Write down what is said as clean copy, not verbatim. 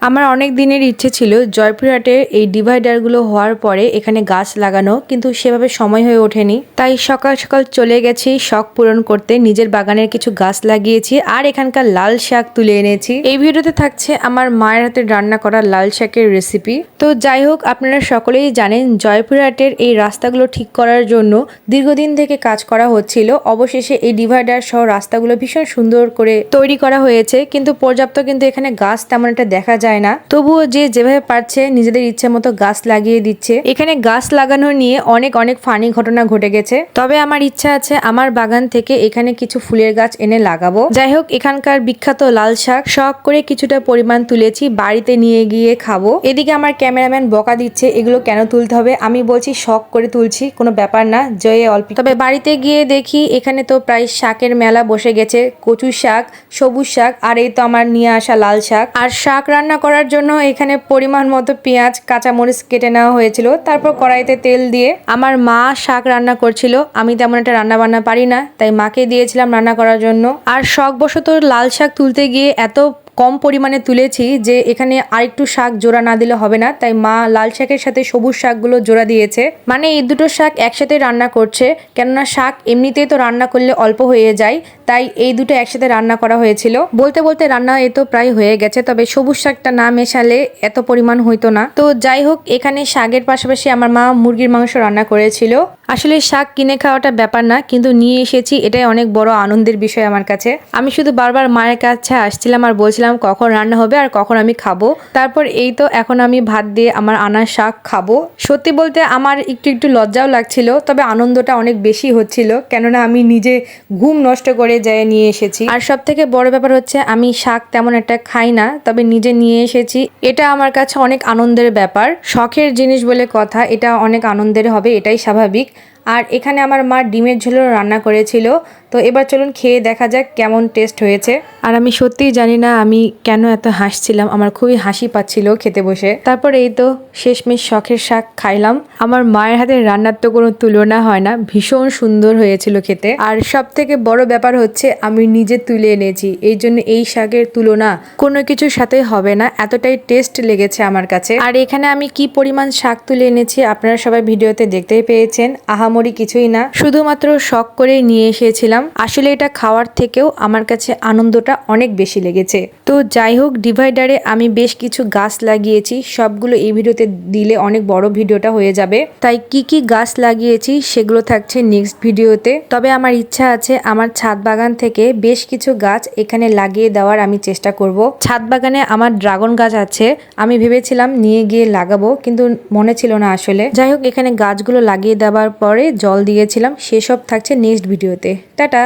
আমার অনেক দিনের ইচ্ছে ছিল জয়পুরহাটের এই ডিভাইডারগুলো হওয়ার পরে এখানে গাছ লাগানো, কিন্তু সেভাবে সময় হয়ে ওঠেনি। তাই সকাল সকাল চলে গেছি শখ পূরণ করতে, নিজের বাগানের কিছু গাছ লাগিয়েছি আর এখানকার লাল শাক তুলে এনেছি। এই ভিডিওতে থাকছে আমার মায়ের হাতে রান্না করা লাল শাকের রেসিপি। তো যাই হোক, আপনারা সকলেই জানেন জয়পুরহাটের এই রাস্তাগুলো ঠিক করার জন্য দীর্ঘদিন থেকে কাজ করা হচ্ছিল। অবশেষে এই ডিভাইডার সহ রাস্তাগুলো ভীষণ সুন্দর করে তৈরি করা হয়েছে, কিন্তু পর্যাপ্ত কিন্তু এখানে গাছ তেমন একটা দেখা যায় না। তবুও যে যেভাবে পারছে নিজেদের ইচ্ছে মতো গাছ লাগিয়ে দিচ্ছে। এখানে গাছ লাগানো নিয়ে অনেক অনেক ফানি ঘটনা ঘটে গেছে। তবে আমার ইচ্ছা আছে আমার বাগান থেকে এখানে কিছু ফুলের গাছ এনে লাগাবো। যাই হোক, এখানকার বিখ্যাত লাল শাক শখ করে কিছুটা পরিমাণ তুলেছি, বাড়িতে নিয়ে গিয়ে খাবো। এদিকে আমার ক্যামেরাম্যান বকা দিচ্ছে এগুলো কেন তুলতে হবে। আমি বলছি শখ করে তুলছি, কোনো ব্যাপার না, জয়ে অল্প। তবে বাড়িতে গিয়ে দেখি এখানে তো প্রায় শাকের মেলা বসে গেছে। কচু শাক, সবুজ শাক, আর এই তো আমার নিয়ে আসা লাল শাক। আর শাক রান্না করার জন্য এখানে পরিমাণ মতো পেঁয়াজ, কাঁচামরিচ কেটে নেওয়া হয়েছিল। তারপর কড়াইতে তেল দিয়ে আমার মা শাক রান্না করছিল। আমি তেমন একটা রান্না বান্না পারি না, তাই মাকে দিয়েছিলাম রান্না করার জন্য। আর শখবশত লাল শাক তুলতে গিয়ে এত কম পরিমাণে তুলেছি যে এখানে আরেকটু শাক জোড়া না দিলে হবে না, তাই মা লাল শাকের সাথে সবুজ শাকগুলো জোড়া দিয়েছে। মানে এই দুটো শাক একসাথে রান্না করছে, কেননা শাক এমনিতেই তো রান্না করলে অল্প হয়ে যায়, তাই এই দুটো একসাথে রান্না করা হয়েছিল। বলতে বলতে রান্না এ তো প্রায় হয়ে গেছে, তবে সবুজ শাকটা না মেশালে এত পরিমাণ হইতো না। তো যাই হোক, এখানে শাকের পাশাপাশি আমার মা মুরগির মাংস রান্না করেছিল। আসলে শাক কিনে খাওয়াটা ব্যাপার না, কিন্তু নিয়ে এসেছি, এটাই অনেক বড় আনন্দের বিষয় আমার কাছে। আমি শুধু বারবার মায়ের কাছে আসছিলাম আর বলছিলাম কখন রান্না হবে আর কখন আমি খাবো। তারপর এই তো এখন আমি ভাত দিয়ে আমার আনা শাক খাবো। সত্যি বলতে আমার একটু একটু লজ্জাও লাগছিল, তবে আনন্দটা অনেক বেশি হচ্ছিল, কেননা আমি নিজে ঘুম নষ্ট করে যায় নিয়ে এসেছি। আর সব থেকে বড় ব্যাপার হচ্ছে আমি শাক তেমন একটা খাই না, তবে নিজে নিয়ে এসেছি, এটা আমার কাছে অনেক আনন্দের ব্যাপার। শখের জিনিস বলে কথা, এটা অনেক আনন্দের হবে, এটাই স্বাভাবিক। আর এখানে আমার মা ডিমের ঝোলও রান্না করেছিল। তো এবার চলুন খেয়ে দেখা যাক কেমন টেস্ট হয়েছে। আর আমি সত্যিই জানি না আমি কেন এত হাসছিলাম, আমার খুবই হাসি পাচ্ছিল খেতে বসে। তারপর এই তো শেষমেশ শখের শাক খাইলাম। আমার মায়ের হাতের রান্নার তো কোনো তুলনা হয় না, ভীষণ সুন্দর হয়েছিল খেতে। আর সব থেকে বড় ব্যাপার হচ্ছে আমি নিজে তুলে এনেছি, এই জন্য এই শাকের তুলনা কোনো কিছুর সাথে হবে না, এতটাই টেস্ট লেগেছে আমার কাছে। আর এখানে আমি কি পরিমাণ শাক তুলে এনেছি আপনারা সবাই ভিডিওতে দেখতেই পেয়েছেন। আহামরি কিছুই না, শুধুমাত্র শখ করেই নিয়ে এসেছিলাম। আসলে এটা খাওয়ার থেকেও আমার কাছে আনন্দটা অনেক বেশি লেগেছে। তো যাই হোক, ডিভাইডারে আমি বেশ কিছু গাছ লাগিয়েছি, সবগুলো এই ভিডিওতে দিলে অনেক বড় ভিডিওটা হয়ে যাবে, তাই কি কি গাছ লাগিয়েছি সেগুলো থাকছে নেক্সট ভিডিওতে। তবে আমার ইচ্ছা আছে আমার ছাদ বাগান থেকে বেশ কিছু গাছ এখানে লাগিয়ে দেওয়ার আমি চেষ্টা করব। ছাদ বাগানে আমার ড্রাগন গাছ আছে, আমি ভেবেছিলাম নিয়ে গিয়ে লাগাবো, কিন্তু মনে ছিল না আসলে। যাই হোক, এখানে গাছগুলো লাগিয়ে দেওয়ার পরে জল দিয়েছিলাম, সেসব থাকছে নেক্সট ভিডিওতে। টাটা।